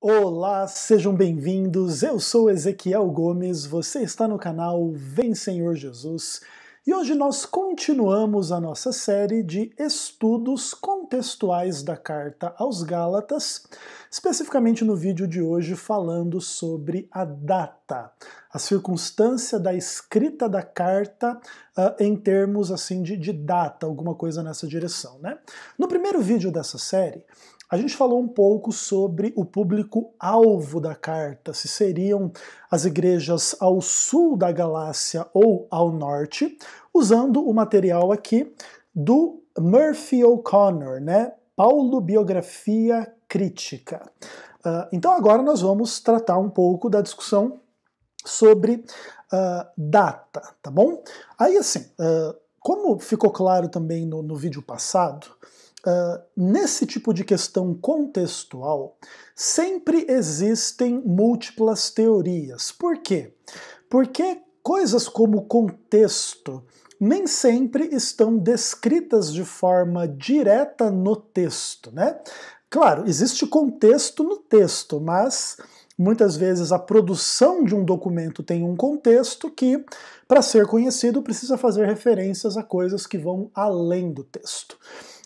Olá, sejam bem-vindos. Eu sou Ezequiel Gomes, você está no canal Vem Senhor Jesus e hoje nós continuamos a nossa série de estudos contextuais da carta aos Gálatas, especificamente no vídeo de hoje falando sobre a data, a circunstância da escrita da carta em termos assim de data, alguma coisa nessa direção, né? No primeiro vídeo dessa série, a gente falou um pouco sobre o público-alvo da carta, se seriam as igrejas ao sul da Galácia ou ao norte, usando o material aqui do Murphy O'Connor, né? Paulo Biografia Crítica. Então agora nós vamos tratar um pouco da discussão sobre data, tá bom? Aí assim, como ficou claro também no vídeo passado, nesse tipo de questão contextual, sempre existem múltiplas teorias. Por quê? Porque coisas como contexto nem sempre estão descritas de forma direta no texto, né? Claro, existe contexto no texto, mas muitas vezes a produção de um documento tem um contexto que, para ser conhecido, precisa fazer referências a coisas que vão além do texto.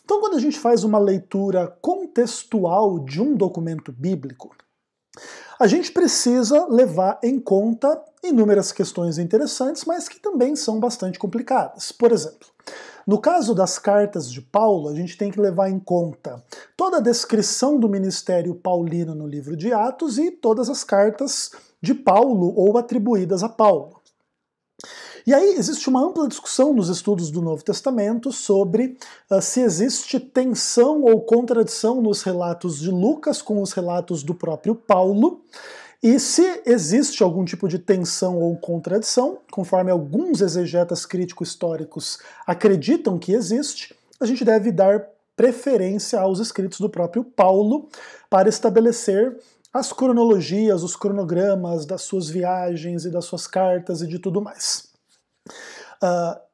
Então, quando a gente faz uma leitura contextual de um documento bíblico, a gente precisa levar em conta inúmeras questões interessantes, mas que também são bastante complicadas. Por exemplo, no caso das cartas de Paulo, a gente tem que levar em conta toda a descrição do ministério paulino no livro de Atos e todas as cartas de Paulo ou atribuídas a Paulo. E aí existe uma ampla discussão nos estudos do Novo Testamento sobre se existe tensão ou contradição nos relatos de Lucas com os relatos do próprio Paulo, e se existe algum tipo de tensão ou contradição, conforme alguns exegetas crítico-históricos acreditam que existe, a gente deve dar preferência aos escritos do próprio Paulo para estabelecer as cronologias, os cronogramas das suas viagens e das suas cartas e de tudo mais.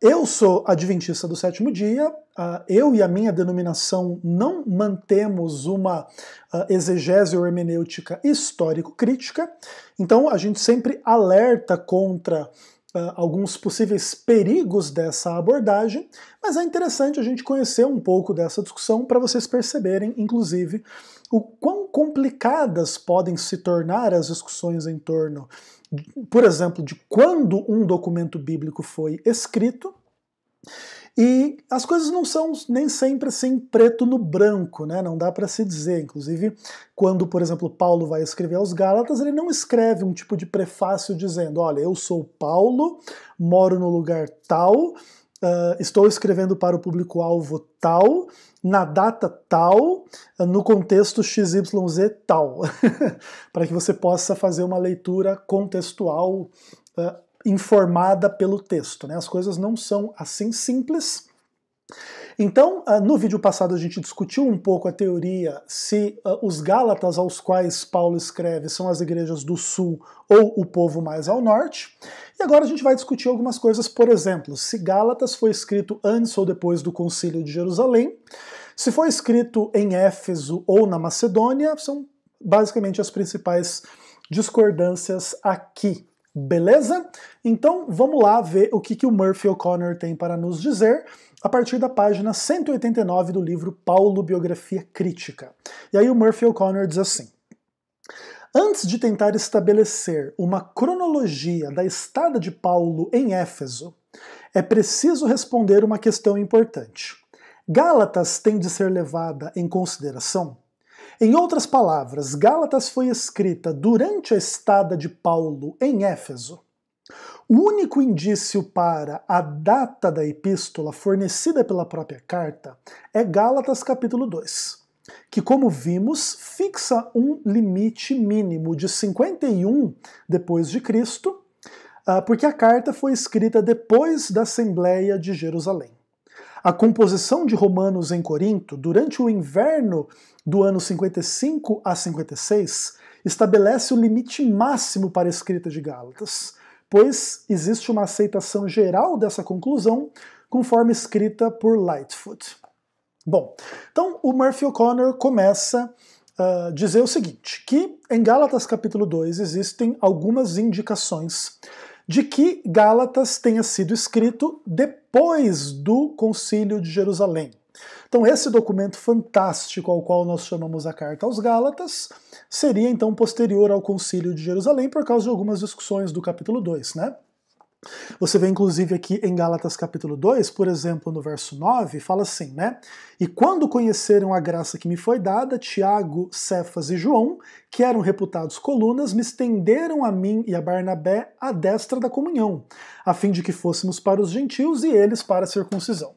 Eu sou adventista do sétimo dia, eu e a minha denominação não mantemos uma exegese ou hermenêutica histórico-crítica, então a gente sempre alerta contra alguns possíveis perigos dessa abordagem, mas é interessante a gente conhecer um pouco dessa discussão para vocês perceberem, inclusive, o quão complicadas podem se tornar as discussões em torno, por exemplo, de quando um documento bíblico foi escrito. E as coisas não são nem sempre assim preto no branco, né? Não dá para se dizer. Inclusive, quando, por exemplo, Paulo vai escrever aos Gálatas, ele não escreve um tipo de prefácio dizendo: olha, eu sou Paulo, moro no lugar tal, estou escrevendo para o público-alvo tal, na data tal, no contexto XYZ tal, para que você possa fazer uma leitura contextual informada pelo texto, né? As coisas não são assim simples. Então, no vídeo passado a gente discutiu um pouco a teoria se os Gálatas aos quais Paulo escreve são as igrejas do sul ou o povo mais ao norte. E agora a gente vai discutir algumas coisas, por exemplo, se Gálatas foi escrito antes ou depois do Concílio de Jerusalém, se foi escrito em Éfeso ou na Macedônia, são basicamente as principais discordâncias aqui. Beleza? Então vamos lá ver o que o Murphy O'Connor tem para nos dizer a partir da página 189 do livro Paulo Biografia Crítica. E aí o Murphy O'Connor diz assim: antes de tentar estabelecer uma cronologia da estada de Paulo em Éfeso, é preciso responder uma questão importante. Gálatas tem de ser levada em consideração? Em outras palavras, Gálatas foi escrita durante a estada de Paulo em Éfeso. O único indício para a data da epístola fornecida pela própria carta é Gálatas capítulo 2, que, como vimos, fixa um limite mínimo de 51 depois de Cristo, porque a carta foi escrita depois da Assembleia de Jerusalém. A composição de Romanos em Corinto, durante o inverno do ano 55 a 56, estabelece o limite máximo para a escrita de Gálatas, pois existe uma aceitação geral dessa conclusão, conforme escrita por Lightfoot. Bom, então o Murphy O'Connor começa dizer o seguinte, que em Gálatas capítulo 2 existem algumas indicações de que Gálatas tenha sido escrito depois do Concílio de Jerusalém. Então esse documento fantástico ao qual nós chamamos a Carta aos Gálatas seria então posterior ao Concílio de Jerusalém por causa de algumas discussões do capítulo 2, né? Você vê inclusive aqui em Gálatas capítulo 2, por exemplo, no verso 9, fala assim, né? E quando conheceram a graça que me foi dada, Tiago, Cefas e João, que eram reputados colunas, me estenderam a mim e a Barnabé a destra da comunhão, a fim de que fôssemos para os gentios e eles para a circuncisão.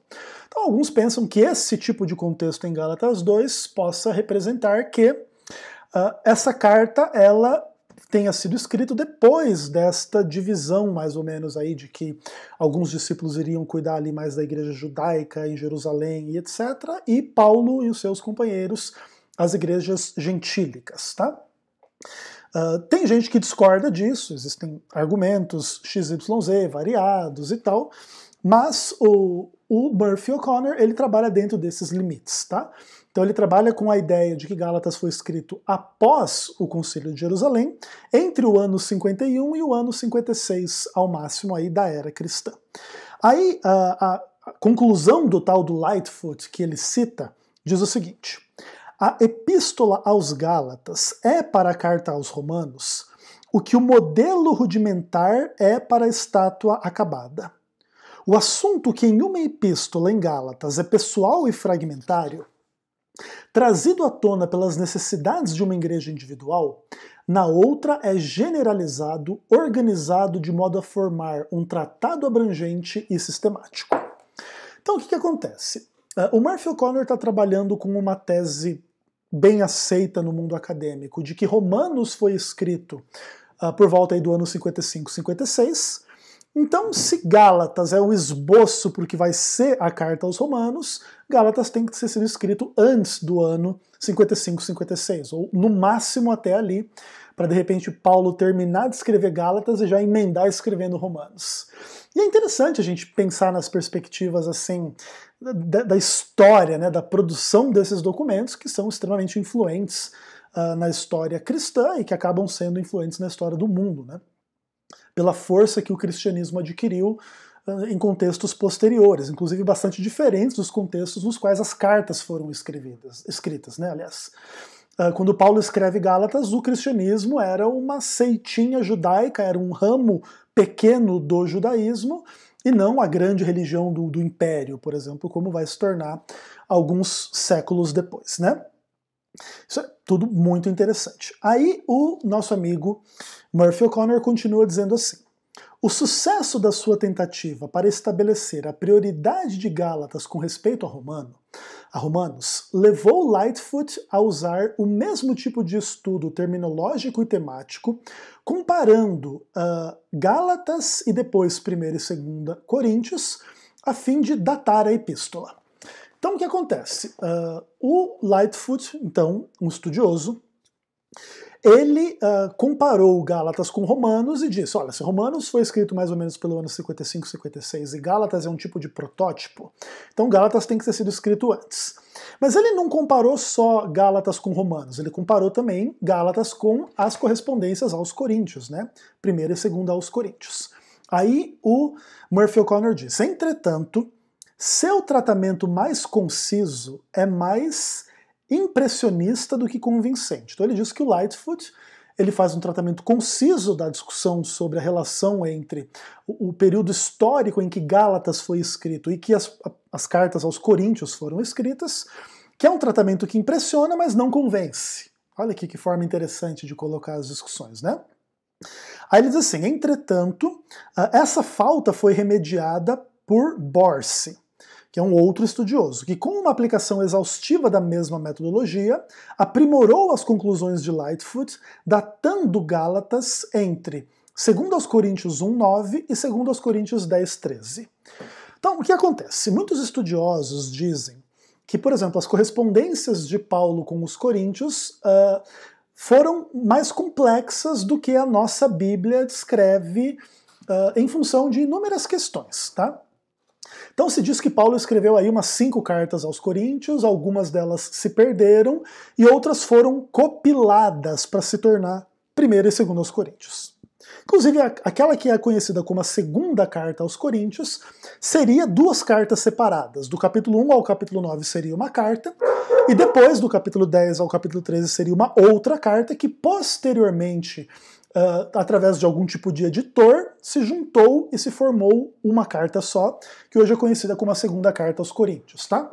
Então alguns pensam que esse tipo de contexto em Gálatas 2 possa representar que essa carta, ela tenha sido escrito depois desta divisão, mais ou menos, aí, de que alguns discípulos iriam cuidar ali mais da igreja judaica em Jerusalém e etc., e Paulo e os seus companheiros, as igrejas gentílicas, tá? Tem gente que discorda disso, existem argumentos XYZ, variados e tal, mas o Murphy O'Connor, ele trabalha dentro desses limites, tá? Então ele trabalha com a ideia de que Gálatas foi escrito após o Concílio de Jerusalém, entre o ano 51 e o ano 56, ao máximo, aí, da era cristã. Aí a conclusão do tal do Lightfoot que ele cita diz o seguinte: a Epístola aos Gálatas é para a Carta aos Romanos o que o modelo rudimentar é para a estátua acabada. O assunto que em uma epístola em Gálatas é pessoal e fragmentário, trazido à tona pelas necessidades de uma igreja individual, na outra é generalizado, organizado de modo a formar um tratado abrangente e sistemático. Então o que acontece? O Murphy O'Connor está trabalhando com uma tese bem aceita no mundo acadêmico, de que Romanos foi escrito por volta aí do ano 55, 56, então, se Gálatas é o esboço para o que vai ser a carta aos Romanos, Gálatas tem que ser sido escrito antes do ano 55, 56, ou no máximo até ali, para de repente Paulo terminar de escrever Gálatas e já emendar escrevendo Romanos. E é interessante a gente pensar nas perspectivas assim da história, né, da produção desses documentos que são extremamente influentes na história cristã e que acabam sendo influentes na história do mundo, né? Pela força que o cristianismo adquiriu em contextos posteriores, inclusive bastante diferentes dos contextos nos quais as cartas foram escritas, né, aliás. Quando Paulo escreve Gálatas, o cristianismo era uma seitinha judaica, era um ramo pequeno do judaísmo, e não a grande religião do império, por exemplo, como vai se tornar alguns séculos depois, né? Isso é tudo muito interessante. Aí o nosso amigo Murphy O'Connor continua dizendo assim: o sucesso da sua tentativa para estabelecer a prioridade de Gálatas com respeito a Romanos levou Lightfoot a usar o mesmo tipo de estudo terminológico e temático, comparando Gálatas e depois 1ª e 2ª Coríntios, a fim de datar a epístola. Então o que acontece? O Lightfoot, então, um estudioso, ele comparou Gálatas com Romanos e disse, olha, se Romanos foi escrito mais ou menos pelo ano 55, 56 e Gálatas é um tipo de protótipo, então Gálatas tem que ter sido escrito antes. Mas ele não comparou só Gálatas com Romanos, ele comparou também Gálatas com as correspondências aos Coríntios, né? 1ª e 2ª aos Coríntios. Aí o Murphy O'Connor diz, entretanto, seu tratamento mais conciso é mais impressionista do que convincente. Então ele diz que o Lightfoot ele faz um tratamento conciso da discussão sobre a relação entre o período histórico em que Gálatas foi escrito e que as cartas aos Coríntios foram escritas, que é um tratamento que impressiona, mas não convence. Olha aqui que forma interessante de colocar as discussões, né? Aí ele diz assim, entretanto, essa falta foi remediada por Borse, que é um outro estudioso, que com uma aplicação exaustiva da mesma metodologia, aprimorou as conclusões de Lightfoot, datando Gálatas entre 2 Coríntios 1:9 e 2 Coríntios 10:13. Então, o que acontece? Muitos estudiosos dizem que, por exemplo, as correspondências de Paulo com os coríntios foram mais complexas do que a nossa Bíblia descreve em função de inúmeras questões, tá? Então se diz que Paulo escreveu aí umas 5 cartas aos Coríntios, algumas delas se perderam e outras foram compiladas para se tornar 1ª e 2ª aos Coríntios. Inclusive, aquela que é conhecida como a 2ª carta aos Coríntios seria 2 cartas separadas. Do capítulo 1 ao capítulo 9 seria uma carta, e depois do capítulo 10 ao capítulo 13 seria uma outra carta que posteriormente, através de algum tipo de editor, se juntou e se formou uma carta só, que hoje é conhecida como a 2ª carta aos Coríntios, tá?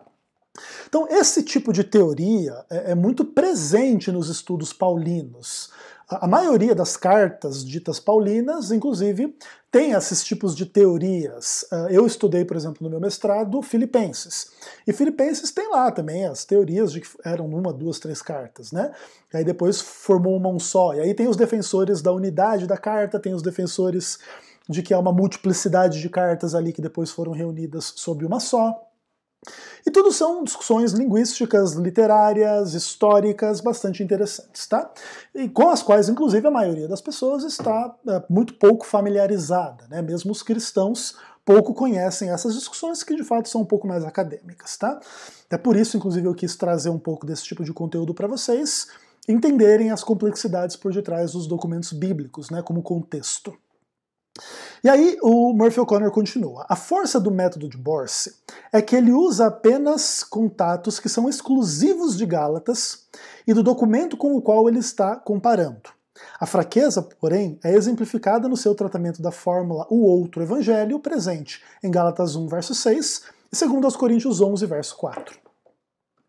Então, esse tipo de teoria é muito presente nos estudos paulinos. A maioria das cartas ditas paulinas, inclusive, tem esses tipos de teorias. Eu estudei, por exemplo, no meu mestrado, Filipenses. E Filipenses tem lá também as teorias de que eram 1, 2, 3 cartas, né? E aí depois formou uma só. E aí tem os defensores da unidade da carta, tem os defensores de que há uma multiplicidade de cartas ali que depois foram reunidas sob uma só. E tudo são discussões linguísticas, literárias, históricas, bastante interessantes, tá? E com as quais, inclusive, a maioria das pessoas está muito pouco familiarizada, né? Mesmo os cristãos pouco conhecem essas discussões que, de fato, são um pouco mais acadêmicas, tá? É por isso, inclusive, eu quis trazer um pouco desse tipo de conteúdo para vocês entenderem as complexidades por detrás dos documentos bíblicos, né? Como contexto. E aí o Murphy O'Connor continua. A força do método de Borsig é que ele usa apenas contatos que são exclusivos de Gálatas e do documento com o qual ele está comparando. A fraqueza, porém, é exemplificada no seu tratamento da fórmula o outro evangelho presente em Gálatas 1, verso 6 e 2 Coríntios 11, verso 4.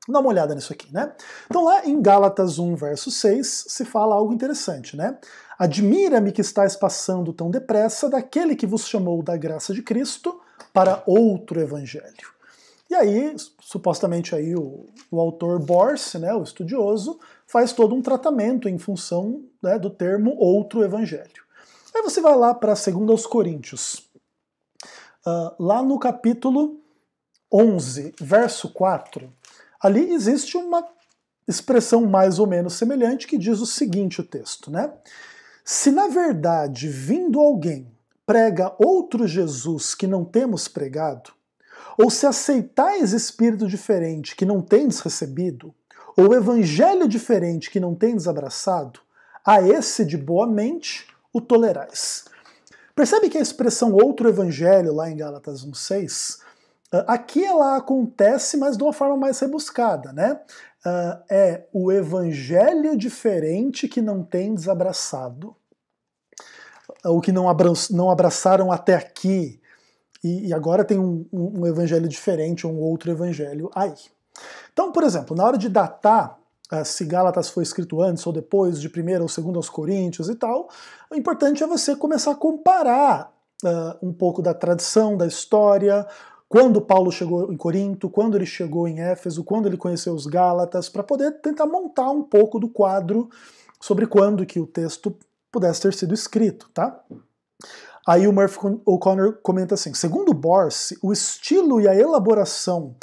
Dá uma olhada nisso aqui, né? Então lá em Gálatas 1, verso 6, se fala algo interessante, né? Admira-me que estáis passando tão depressa daquele que vos chamou da graça de Cristo para outro evangelho. E aí, supostamente aí o autor Borsig, né, o estudioso, faz todo um tratamento em função, né, do termo outro evangelho. Aí você vai lá para 2 Coríntios. Lá no capítulo 11, verso 4, ali existe uma expressão mais ou menos semelhante que diz o seguinte, o texto, né? Se na verdade, vindo alguém, prega outro Jesus que não temos pregado, ou se aceitais espírito diferente que não tendes recebido, ou evangelho diferente que não tendes abraçado, a esse de boa mente o tolerais. Percebe que a expressão outro evangelho, lá em Gálatas 1,6, aqui ela acontece, mas de uma forma mais rebuscada, né? É o evangelho diferente que não tendes abraçado. O que não abraçaram até aqui. E agora tem um evangelho diferente, um outro evangelho aí. Então, por exemplo, na hora de datar se Gálatas foi escrito antes ou depois de 1ª ou 2ª aos Coríntios e tal, o importante é você começar a comparar um pouco da tradição, da história, quando Paulo chegou em Corinto, quando ele chegou em Éfeso, quando ele conheceu os Gálatas, para poder tentar montar um pouco do quadro sobre quando que o texto pudesse ter sido escrito, tá? Aí o Murphy O'Connor comenta assim, segundo Borsig, o estilo e a elaboração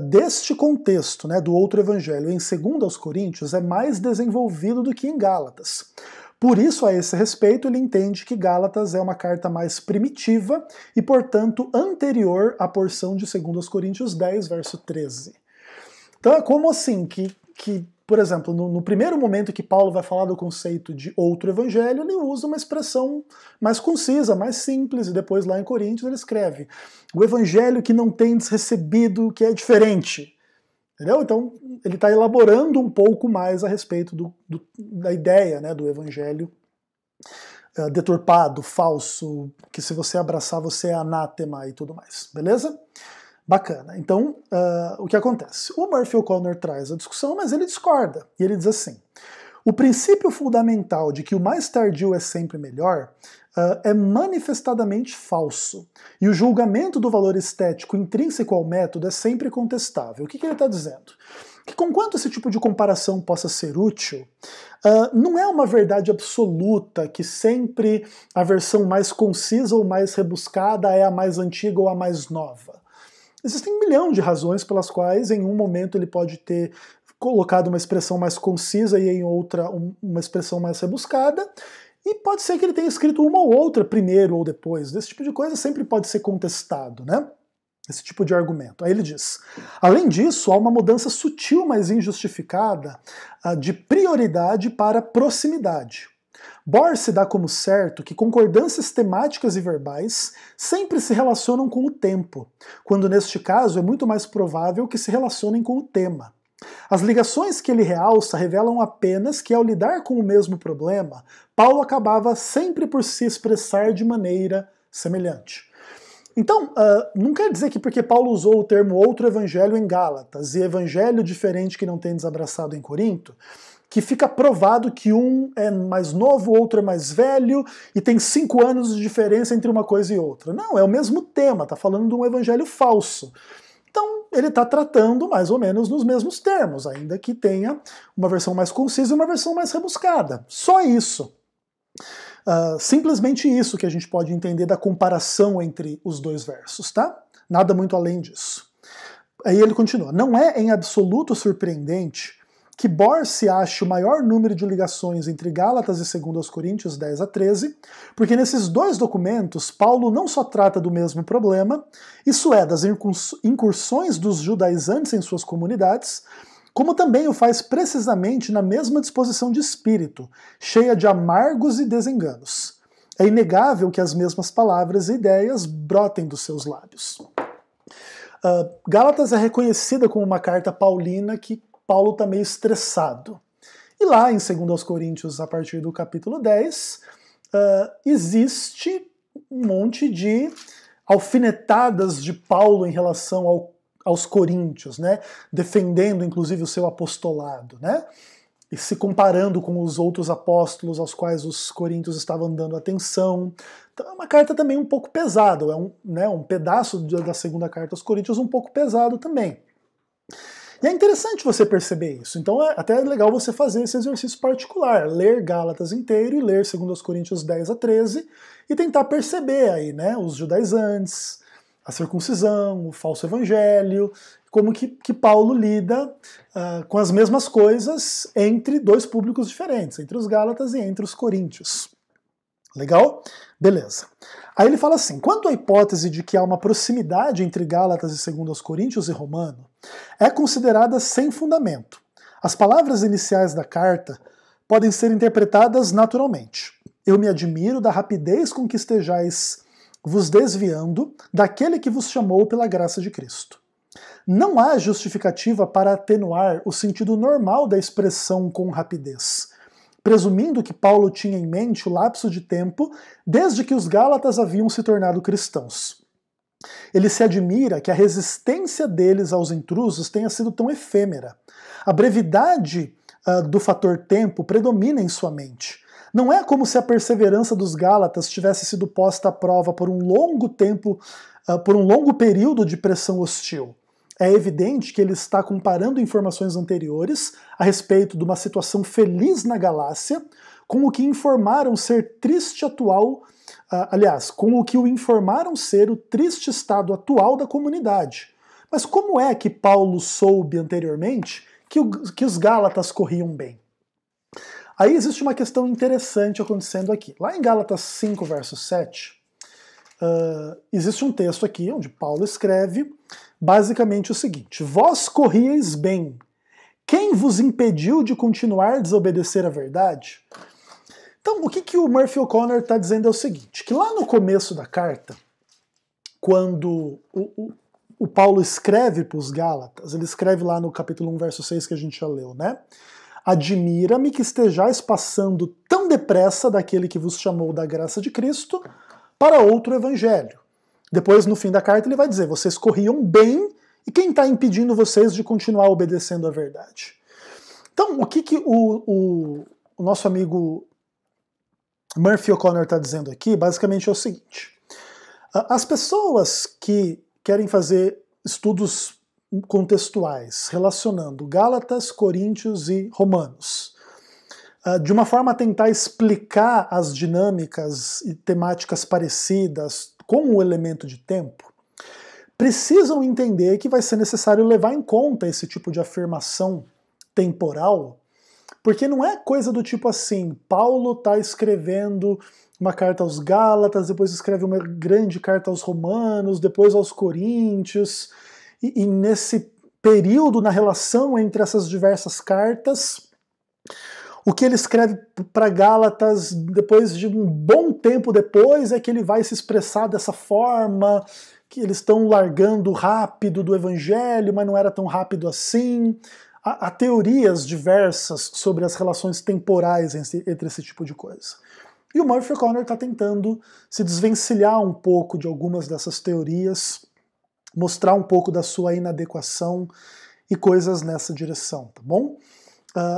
deste contexto, né, do outro evangelho em 2 aos Coríntios é mais desenvolvido do que em Gálatas. Por isso, a esse respeito, ele entende que Gálatas é uma carta mais primitiva e, portanto, anterior à porção de 2 Coríntios 10, verso 13. Então é como assim que por exemplo, no primeiro momento que Paulo vai falar do conceito de outro evangelho, ele usa uma expressão mais concisa, mais simples, e depois lá em Coríntios ele escreve o evangelho que não tendes recebido, que é diferente. Entendeu? Então ele está elaborando um pouco mais a respeito da ideia, né, do evangelho deturpado, falso, que se você abraçar você é anátema e tudo mais. Beleza? Bacana. Então, o que acontece? O Murphy O'Connor traz a discussão, mas ele discorda. E ele diz assim, o princípio fundamental de que o mais tardio é sempre melhor é manifestadamente falso. E o julgamento do valor estético intrínseco ao método é sempre contestável. O que ele está dizendo? Que conquanto esse tipo de comparação possa ser útil, não é uma verdade absoluta que sempre a versão mais concisa ou mais rebuscada é a mais antiga ou a mais nova. Existem 1 milhão de razões pelas quais em um momento ele pode ter colocado uma expressão mais concisa e em outra uma expressão mais rebuscada, e pode ser que ele tenha escrito uma ou outra primeiro ou depois. Esse tipo de coisa sempre pode ser contestado, né? esse tipo de argumento. Aí ele diz: além disso, há uma mudança sutil, mas injustificada, de prioridade para proximidade. Borse dá como certo que concordâncias temáticas e verbais sempre se relacionam com o tempo, quando neste caso é muito mais provável que se relacionem com o tema. As ligações que ele realça revelam apenas que, ao lidar com o mesmo problema, Paulo acabava sempre por se expressar de maneira semelhante. Então, não quer dizer que porque Paulo usou o termo outro evangelho em Gálatas e evangelho diferente que não tem desabraçado em Corinto, que fica provado que um é mais novo, o outro é mais velho, e tem 5 anos de diferença entre uma coisa e outra. Não, é o mesmo tema, está falando de um evangelho falso. Então, ele está tratando mais ou menos nos mesmos termos, ainda que tenha uma versão mais concisa e uma versão mais rebuscada. Só isso. Simplesmente isso que a gente pode entender da comparação entre os dois versos, tá? Nada muito além disso. Aí ele continua: não é em absoluto surpreendente que Borse ache o maior número de ligações entre Gálatas e 2 Coríntios 10 a 13, porque nesses dois documentos Paulo não só trata do mesmo problema, isso é, das incursões dos judaizantes em suas comunidades, como também o faz precisamente na mesma disposição de espírito, cheia de amargos e desenganos. É inegável que as mesmas palavras e ideias brotem dos seus lábios. Gálatas é reconhecida como uma carta paulina que Paulo está meio estressado. E lá em 2 Coríntios, a partir do capítulo 10, existe um monte de alfinetadas de Paulo em relação aos coríntios, né? Defendendo inclusive o seu apostolado, né? E se comparando com os outros apóstolos aos quais os coríntios estavam dando atenção. Então é uma carta também um pouco pesada, é um pedaço da segunda carta aos coríntios um pouco pesado também. E é interessante você perceber isso. Então é até legal você fazer esse exercício particular, ler Gálatas inteiro e ler 2 Coríntios 10 a 13 e tentar perceber aí, né, os judaizantes, a circuncisão, o falso evangelho, como que Paulo lida com as mesmas coisas entre dois públicos diferentes, entre os Gálatas e entre os coríntios. Legal? Beleza. Aí ele fala assim: quanto à hipótese de que há uma proximidade entre Gálatas e 2 Coríntios e Romano, é considerada sem fundamento. As palavras iniciais da carta podem ser interpretadas naturalmente. Eu me admiro da rapidez com que estejais vos desviando daquele que vos chamou pela graça de Cristo. Não há justificativa para atenuar o sentido normal da expressão com rapidez, presumindo que Paulo tinha em mente o lapso de tempo desde que os Gálatas haviam se tornado cristãos. Ele se admira que a resistência deles aos intrusos tenha sido tão efêmera. A brevidade do fator tempo predomina em sua mente. Não é como se a perseverança dos Gálatas tivesse sido posta à prova por um longo tempo, por um longo período de pressão hostil. É evidente que ele está comparando informações anteriores a respeito de uma situação feliz na Galácia com o que informaram ser triste atual, com o que o informaram ser o triste estado atual da comunidade. Mas como é que Paulo soube anteriormente que os Gálatas corriam bem? Aí existe uma questão interessante acontecendo aqui. Lá em Gálatas 5, verso 7, existe um texto aqui onde Paulo escreve basicamente o seguinte: vós corrieis bem. Quem vos impediu de continuar a desobedecer à verdade? Então, o que o Murphy O'Connor está dizendo é o seguinte, que lá no começo da carta, quando o Paulo escreve para os Gálatas, ele escreve lá no capítulo 1, verso 6 que a gente já leu, né? Admira-me que estejais passando tão depressa daquele que vos chamou da graça de Cristo para outro evangelho. Depois, no fim da carta, ele vai dizer, vocês corriam bem, e quem está impedindo vocês de continuar obedecendo à verdade? Então, o que o nosso amigo Murphy O'Connor está dizendo aqui, basicamente é o seguinte: as pessoas que querem fazer estudos contextuais relacionando Gálatas, Coríntios e Romanos, de uma forma a tentar explicar as dinâmicas e temáticas parecidas com o elemento de tempo, precisam entender que vai ser necessário levar em conta esse tipo de afirmação temporal Porque não é coisa do tipo assim, Paulo está escrevendo uma carta aos Gálatas, depois escreve uma grande carta aos Romanos, depois aos Coríntios, e nesse período, na relação entre essas diversas cartas, o que ele escreve para Gálatas, depois de um bom tempo depois, é que ele vai se expressar dessa forma, que eles estão largando rápido do Evangelho, mas não era tão rápido assim. Há teorias diversas sobre as relações temporais entre esse tipo de coisa. E o Murphy O'Connor está tentando se desvencilhar um pouco de algumas dessas teorias, mostrar um pouco da sua inadequação e coisas nessa direção, tá bom?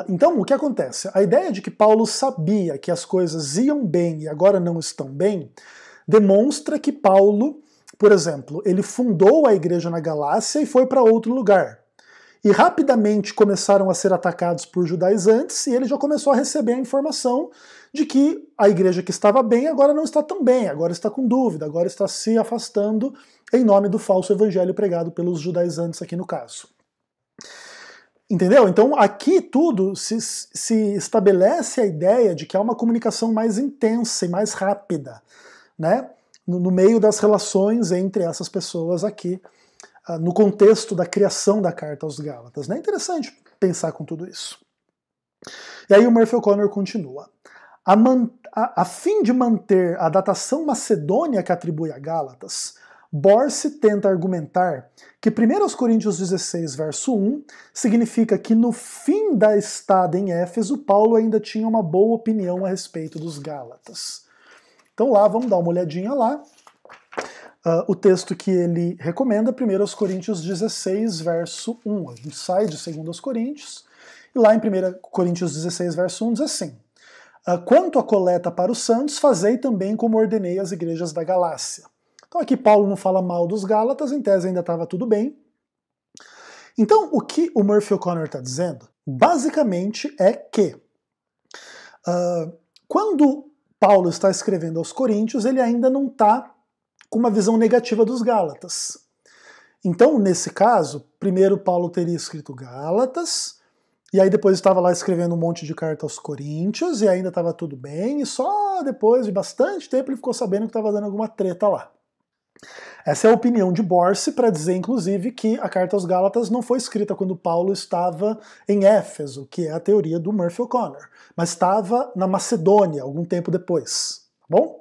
Então, o que acontece? A ideia de que Paulo sabia que as coisas iam bem e agora não estão bem, demonstra que Paulo, por exemplo, ele fundou a igreja na Galácia e foi para outro lugar. E rapidamente começaram a ser atacados por judaizantes e ele já começou a receber a informação de que a igreja que estava bem agora não está tão bem, agora está com dúvida, agora está se afastando em nome do falso evangelho pregado pelos judaizantes aqui no caso. Entendeu? Então aqui tudo se estabelece a ideia de que há uma comunicação mais intensa e mais rápida, né? No meio das relações entre essas pessoas aqui, no contexto da criação da carta aos Gálatas. É interessante pensar com tudo isso. E aí o Murphy O'Connor continua. A fim de manter a datação macedônia que atribui a Gálatas, Borse tenta argumentar que 1 Coríntios 16, verso 1, significa que no fim da estada em Éfeso, Paulo ainda tinha uma boa opinião a respeito dos Gálatas. Então lá, vamos dar uma olhadinha lá. O texto que ele recomenda, 1 Coríntios 16, verso 1. A gente sai de 2 Coríntios, e lá em 1 Coríntios 16, verso 1, diz assim: quanto à coleta para os santos, fazei também como ordenei às igrejas da Galácia. Então aqui Paulo não fala mal dos Gálatas, em tese ainda estava tudo bem. Então o que o Murphy O'Connor está dizendo, basicamente é que quando Paulo está escrevendo aos Coríntios, ele ainda não está com uma visão negativa dos Gálatas. Então, nesse caso, primeiro Paulo teria escrito Gálatas, e aí depois estava lá escrevendo um monte de carta aos Coríntios, e ainda estava tudo bem, e só depois de bastante tempo ele ficou sabendo que estava dando alguma treta lá. Essa é a opinião de Borse, para dizer, inclusive, que a carta aos Gálatas não foi escrita quando Paulo estava em Éfeso, que é a teoria do Murphy O'Connor, mas estava na Macedônia, algum tempo depois. Tá bom?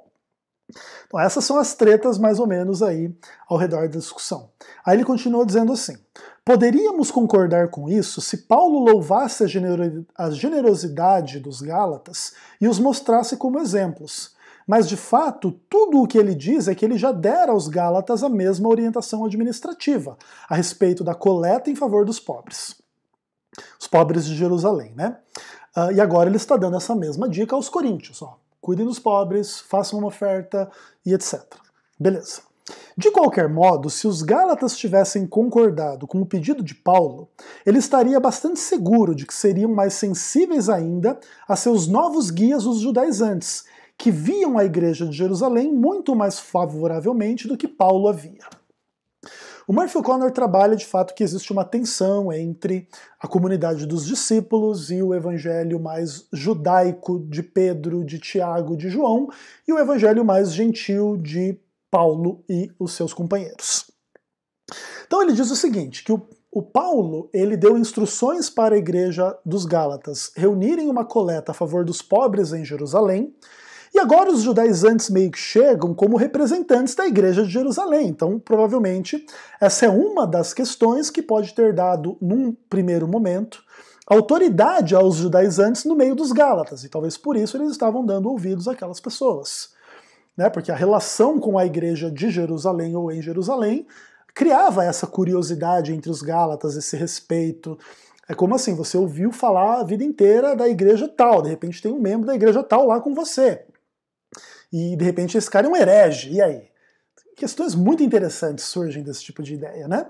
Então essas são as tretas mais ou menos aí ao redor da discussão. Aí ele continua dizendo assim: poderíamos concordar com isso se Paulo louvasse a generosidade dos Gálatas e os mostrasse como exemplos. Mas de fato, tudo o que ele diz é que ele já dera aos Gálatas a mesma orientação administrativa a respeito da coleta em favor dos pobres. Os pobres de Jerusalém, né? E agora ele está dando essa mesma dica aos coríntios, ó. Cuidem dos pobres, façam uma oferta e etc. Beleza. De qualquer modo, se os Gálatas tivessem concordado com o pedido de Paulo, ele estaria bastante seguro de que seriam mais sensíveis ainda a seus novos guias, os judaizantes, que viam a igreja de Jerusalém muito mais favoravelmente do que Paulo havia. O Murphy O'Connor trabalha de fato que existe uma tensão entre a comunidade dos discípulos e o evangelho mais judaico de Pedro, de Tiago, de João, e o evangelho mais gentil de Paulo e os seus companheiros. Então ele diz o seguinte, que o Paulo ele deu instruções para a igreja dos Gálatas reunirem uma coleta a favor dos pobres em Jerusalém, e agora os judaizantes meio que chegam como representantes da igreja de Jerusalém. Então, provavelmente, essa é uma das questões que pode ter dado, num primeiro momento, autoridade aos judaizantes no meio dos Gálatas. E talvez por isso eles estavam dando ouvidos àquelas pessoas. Né? Porque a relação com a igreja de Jerusalém ou em Jerusalém criava essa curiosidade entre os Gálatas, esse respeito. É como assim, você ouviu falar a vida inteira da igreja tal, de repente tem um membro da igreja tal lá com você. E de repente esse cara é um herege, e aí? Questões muito interessantes surgem desse tipo de ideia, né?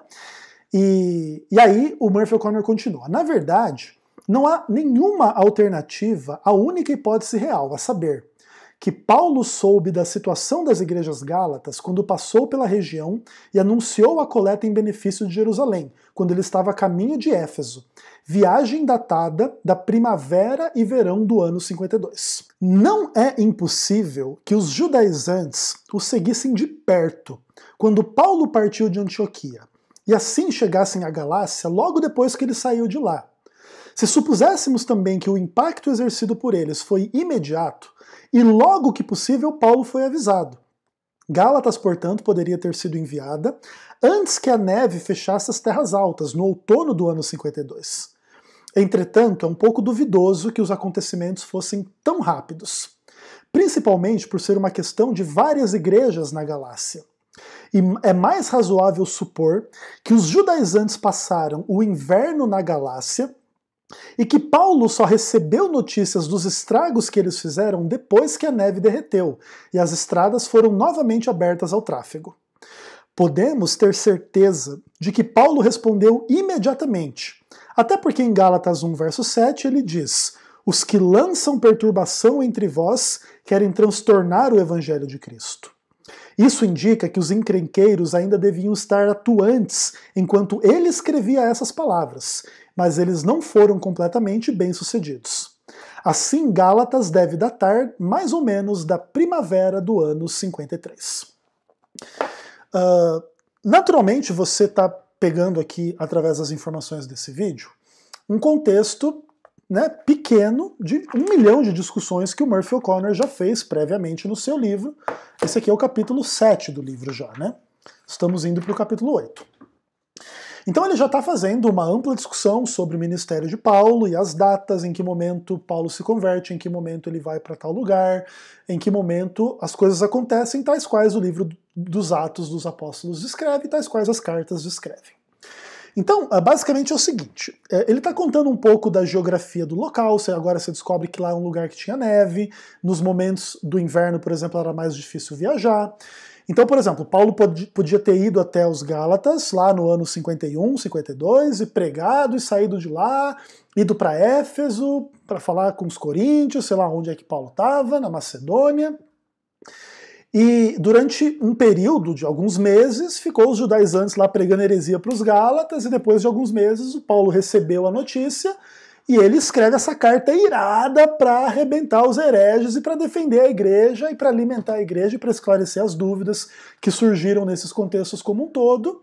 E aí o Murphy O'Connor continua. Na verdade, não há nenhuma alternativa à única hipótese real, a saber, que Paulo soube da situação das igrejas gálatas quando passou pela região e anunciou a coleta em benefício de Jerusalém, quando ele estava a caminho de Éfeso. Viagem datada da primavera e verão do ano 52. Não é impossível que os judaizantes o seguissem de perto quando Paulo partiu de Antioquia, e assim chegassem à Galácia logo depois que ele saiu de lá. Se supuséssemos também que o impacto exercido por eles foi imediato, e logo que possível Paulo foi avisado. Gálatas, portanto, poderia ter sido enviada antes que a neve fechasse as terras altas, no outono do ano 52. Entretanto, é um pouco duvidoso que os acontecimentos fossem tão rápidos, principalmente por ser uma questão de várias igrejas na Galácia. E é mais razoável supor que os judaizantes passaram o inverno na Galácia e que Paulo só recebeu notícias dos estragos que eles fizeram depois que a neve derreteu e as estradas foram novamente abertas ao tráfego. Podemos ter certeza de que Paulo respondeu imediatamente, até porque em Gálatas 1, verso 7, ele diz: os que lançam perturbação entre vós querem transtornar o evangelho de Cristo. Isso indica que os encrenqueiros ainda deviam estar atuantes enquanto ele escrevia essas palavras, mas eles não foram completamente bem-sucedidos. Assim, Gálatas deve datar mais ou menos da primavera do ano 53. Naturalmente, você está pegando aqui, através das informações desse vídeo, um contexto, né, pequeno de 1 milhão de discussões que o Murphy O'Connor já fez previamente no seu livro. Esse aqui é o capítulo 7 do livro já, né? Estamos indo para o capítulo 8. Então ele já está fazendo uma ampla discussão sobre o ministério de Paulo e as datas, em que momento Paulo se converte, em que momento ele vai para tal lugar, em que momento as coisas acontecem, tais quais o livro dos Atos dos Apóstolos descreve, tais quais as cartas descrevem. Então, basicamente é o seguinte, ele está contando um pouco da geografia do local, agora você descobre que lá é um lugar que tinha neve, nos momentos do inverno, por exemplo, era mais difícil viajar. Então, por exemplo, Paulo podia ter ido até os Gálatas, lá no ano 51, 52, e pregado e saído de lá, ido para Éfeso, para falar com os coríntios, sei lá onde é que Paulo estava, na Macedônia. E durante um período de alguns meses, ficou os judaizantes lá pregando heresia para os Gálatas, e depois de alguns meses o Paulo recebeu a notícia, e ele escreve essa carta irada para arrebentar os hereges e para defender a igreja e para alimentar a igreja e para esclarecer as dúvidas que surgiram nesses contextos como um todo,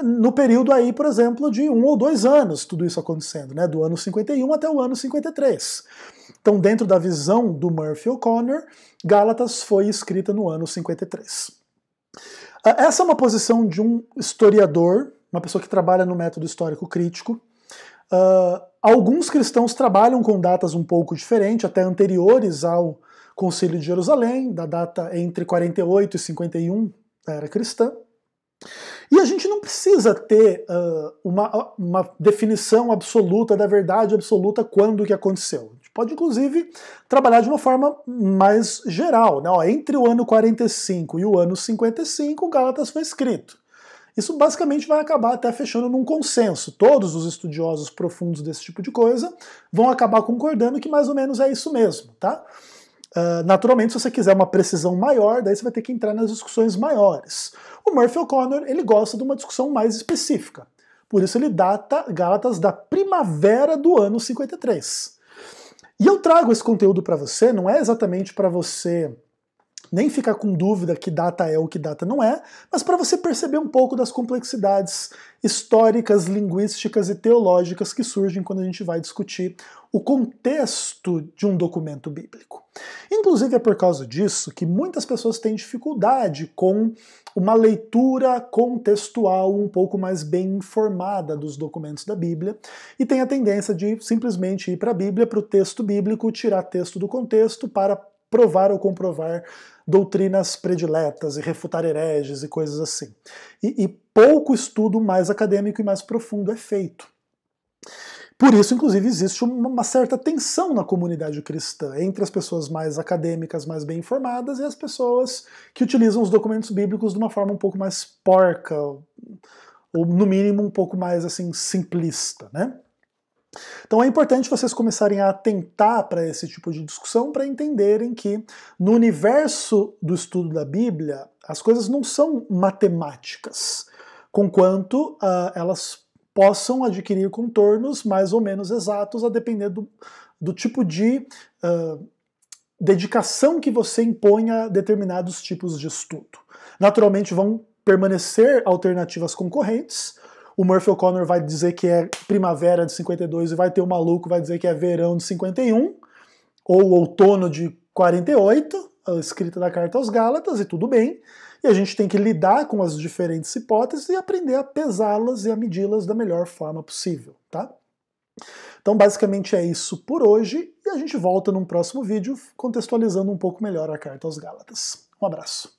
no período aí, por exemplo, de 1 ou 2 anos, tudo isso acontecendo, né, do ano 51 até o ano 53. Então, dentro da visão do Murphy O'Connor, Gálatas foi escrita no ano 53. Essa é uma posição de um historiador, uma pessoa que trabalha no método histórico crítico. Alguns cristãos trabalham com datas um pouco diferentes, até anteriores ao Concílio de Jerusalém, da data entre 48 e 51 da era cristã. E a gente não precisa ter uma definição absoluta da verdade absoluta quando que aconteceu. A gente pode, inclusive, trabalhar de uma forma mais geral, né? Entre o ano 45 e o ano 55, Gálatas foi escrito. Isso basicamente vai acabar até fechando num consenso. Todos os estudiosos profundos desse tipo de coisa vão acabar concordando que mais ou menos é isso mesmo, tá? Naturalmente, se você quiser uma precisão maior, daí você vai ter que entrar nas discussões maiores. O Murphy O'Connor, ele gosta de uma discussão mais específica. Por isso ele data Gálatas da primavera do ano 53. E eu trago esse conteúdo para você, não é exatamente para você nem ficar com dúvida que data é ou que data não é, mas para você perceber um pouco das complexidades históricas, linguísticas e teológicas que surgem quando a gente vai discutir o contexto de um documento bíblico. Inclusive é por causa disso que muitas pessoas têm dificuldade com uma leitura contextual um pouco mais bem informada dos documentos da Bíblia e tem a tendência de simplesmente ir para a Bíblia, para o texto bíblico, tirar texto do contexto para provar ou comprovar doutrinas prediletas e refutar hereges e coisas assim. E pouco estudo mais acadêmico e mais profundo é feito. Por isso, inclusive, existe uma certa tensão na comunidade cristã entre as pessoas mais acadêmicas, mais bem informadas, e as pessoas que utilizam os documentos bíblicos de uma forma um pouco mais porca, ou no mínimo um pouco mais assim simplista, né? Então é importante vocês começarem a atentar para esse tipo de discussão para entenderem que no universo do estudo da Bíblia as coisas não são matemáticas, conquanto elas possam adquirir contornos mais ou menos exatos a depender do tipo de dedicação que você impõe a determinados tipos de estudo. Naturalmente vão permanecer alternativas concorrentes. O Murphy O'Connor vai dizer que é primavera de 52 e vai ter o maluco que vai dizer que é verão de 51, ou outono de 48, a escrita da carta aos Gálatas, e tudo bem. E a gente tem que lidar com as diferentes hipóteses e aprender a pesá-las e a medi-las da melhor forma possível, tá? Então basicamente é isso por hoje, e a gente volta num próximo vídeo contextualizando um pouco melhor a carta aos Gálatas. Um abraço.